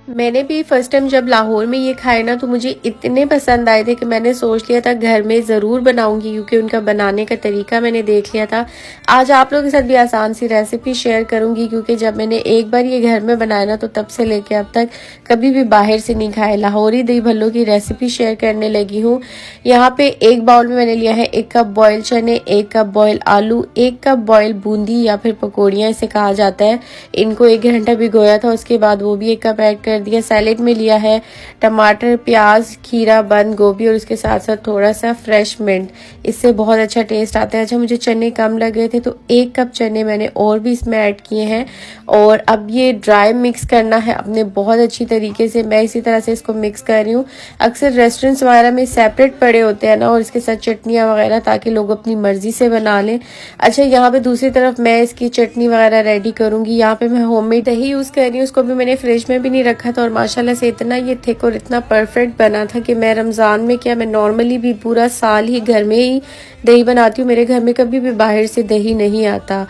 मैंने भी first time जब लाहौर में ये खाए ना तो मुझे इतने पसंद आए थे कि मैंने सोच लिया था घर में ज़रूर बनाऊंगी, क्योंकि उनका बनाने का तरीका मैंने देख लिया था। आज आप लोगों के साथ भी आसान सी रेसिपी शेयर करूंगी, क्योंकि जब मैंने एक बार ये घर में बनाया ना तो तब से लेके अब तक कभी भी बाहर से नहीं खाए। लाहौरी दही भल्लों की रेसिपी शेयर करने लगी हूँ। यहाँ पे एक बाउल में मैंने लिया है 1 कप बॉयल चने, 1 कप बॉयल आलू, 1 कप बॉयल बूंदी या फिर पकौड़ियाँ इसे कहा जाता है। इनको 1 घंटा भिगोया था, उसके बाद वो भी 1 कप ऐड कर दिया। सैलेड में लिया है टमाटर, प्याज, खीरा, बंद गोभी और उसके साथ साथ थोड़ा सा फ्रेश मिंट। इससे बहुत अच्छा टेस्ट आता है। अच्छा, मुझे चने कम लग गए थे तो 1 कप चने मैंने और भी इसमें ऐड किए हैं। और अब ये ड्राई मिक्स करना है अपने बहुत अच्छी तरीके से। मैं इसी तरह से इसको मिक्स कर रही हूँ। अक्सर रेस्टोरेंट्स वगैरह में सेपरेट पड़े होते हैं ना, और इसके साथ चटनियाँ वगैरह, ताकि लोग अपनी मर्जी से बना लें। अच्छा, यहाँ पे दूसरी तरफ मैं इसकी चटनी वगैरह रेडी करूँगी। यहाँ पे मैं होममेड दही यूज़ कर रही हूँ। उसको भी मैंने फ्रिज में भी नहीं रखा था और माशाल्लाह से इतना ये थिक और इतना परफेक्ट बना था कि मैं रमज़ान में क्या, मैं नॉर्मली भी पूरा साल ही घर में ही दही बनाती हूँ। मेरे घर में कभी भी बाहर से दही नहीं आता।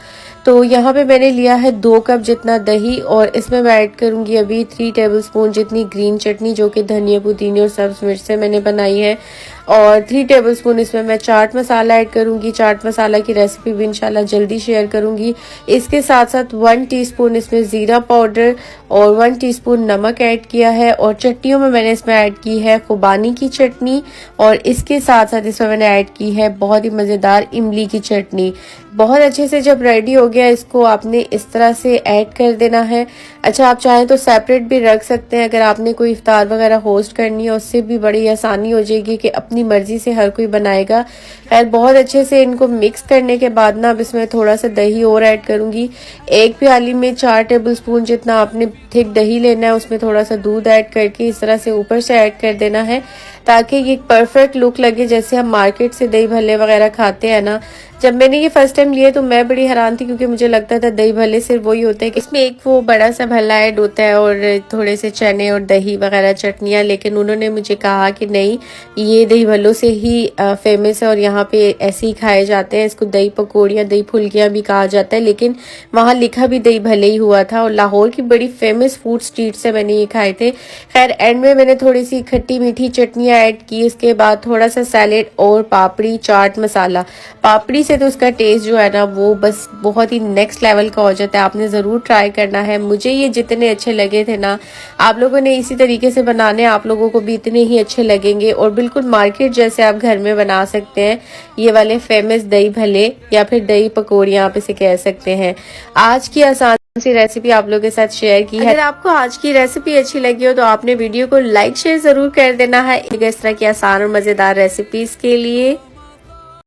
तो यहाँ पे मैंने लिया है 2 कप जितना दही, और इसमें मैं ऐड करूँगी अभी 3 टेबलस्पून जितनी ग्रीन चटनी, जो कि धनिया, पुदीने और सब्ज़ मिर्च से मैंने बनाई है। और 3 टेबलस्पून इसमें मैं चाट मसाला ऐड करूँगी। चाट मसाला की रेसिपी भी इंशाल्लाह जल्दी शेयर करूँगी। इसके साथ साथ 1 टीस्पून इसमें ज़ीरा पाउडर और 1 टीस्पून नमक ऐड किया है। और चटनियों में मैंने इसमें ऐड की है खुबानी की चटनी, और इसके साथ साथ इसमें मैंने ऐड की है बहुत ही मज़ेदार इमली की चटनी। बहुत अच्छे से जब रेडी हो गया, इसको आपने इस तरह से ऐड कर देना है। अच्छा, आप चाहें तो सेपरेट भी रख सकते हैं। अगर आपने कोई इफ्तार वगैरह होस्ट करनी है, उससे भी बड़ी आसानी हो जाएगी कि अपनी मर्जी से हर कोई बनाएगा। खैर, बहुत अच्छे से इनको मिक्स करने के बाद ना अब इसमें थोड़ा सा दही और ऐड करूंगी। 1 प्याली में 4 टेबलस्पून जितना आपने थिक दही लेना है, उसमें थोड़ा सा दूध ऐड करके इस तरह से ऊपर से ऐड कर देना है, ताकि ये परफेक्ट लुक लगे जैसे हम मार्केट से दही भल्ले वगैरह खाते हैं ना। जब मैंने ये फर्स्ट टाइम लिए तो मैं बड़ी हैरान थी, क्योंकि मुझे लगता था दही भल्ले सिर्फ वही होते हैं कि इसमें एक वो बड़ा सा भल्ला ऐड होता है और थोड़े से चने और दही वगैरह चटनियाँ। लेकिन उन्होंने मुझे कहा कि नहीं, ये दही भल्लों से ही फेमस है और यहाँ पे ऐसे ही खाए जाते हैं। इसको दही पकौड़ियाँ, दही फुल्कियाँ भी कहा जाता है, लेकिन वहाँ लिखा भी दही भल्ले ही हुआ था। और लाहौर की बड़ी फेमस फूड स्ट्रीट से मैंने ये खाए थे। खैर, एंड में मैंने थोड़ी सी खट्टी मीठी चटनियाँ ऐड की। इसके बाद थोड़ा सा सैलेड और पापड़ी, चाट मसाला। पापड़ी से तो उसका टेस्ट जो है ना, वो बस बहुत ही नेक्स्ट लेवल का हो जाता है। आपने ज़रूर ट्राई करना है। मुझे ये जितने अच्छे लगे थे ना, आप लोगों ने इसी तरीके से बनाने, आप लोगों को भी इतने ही अच्छे लगेंगे। और बिल्कुल मार्केट जैसे आप घर में बना सकते हैं ये वाले फेमस दही भल्ले, या फिर दही पकौड़ियाँ आप इसे कह सकते हैं। आज की आसान सी रेसिपी आप लोगों के साथ शेयर की है। अगर आपको आज की रेसिपी अच्छी लगी हो तो आपने वीडियो को लाइक शेयर जरूर कर देना है इस तरह की आसान और मजेदार रेसिपीज के लिए।